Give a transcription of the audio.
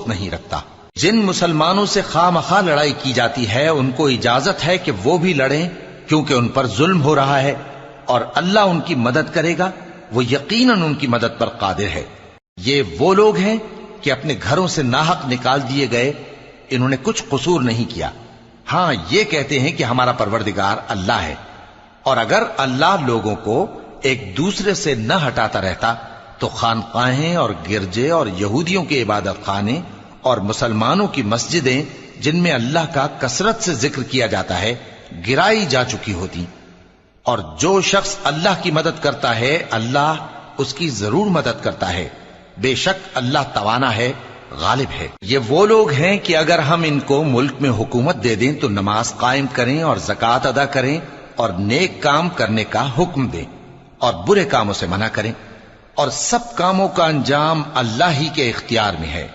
دوست نہیں رکھتا۔ جن مسلمانوں سے خواہ مخواہ لڑائی کی جاتی ہے ان کو اجازت ہے کہ وہ بھی لڑیں، کیونکہ ان پر ظلم ہو رہا ہے، اور اللہ ان کی مدد کرے گا، وہ یقیناً ان کی مدد پر قادر ہے۔ یہ وہ لوگ ہیں کہ اپنے گھروں سے ناحق نکال دیے گئے، انہوں نے کچھ قصور نہیں کیا، ہاں یہ کہتے ہیں کہ ہمارا پروردگار اللہ ہے۔ اور اگر اللہ لوگوں کو ایک دوسرے سے نہ ہٹاتا رہتا تو خانقاہیں اور گرجے اور یہودیوں کے عبادت خانے اور مسلمانوں کی مسجدیں جن میں اللہ کا کثرت سے ذکر کیا جاتا ہے گرائی جا چکی ہوتی۔ اور جو شخص اللہ کی مدد کرتا ہے اللہ اس کی ضرور مدد کرتا ہے، بے شک اللہ توانا ہے، غالب ہے۔ یہ وہ لوگ ہیں کہ اگر ہم ان کو ملک میں حکومت دے دیں تو نماز قائم کریں اور زکوٰۃ ادا کریں اور نیک کام کرنے کا حکم دیں اور برے کاموں سے منع کریں، اور سب کاموں کا انجام اللہ ہی کے اختیار میں ہے۔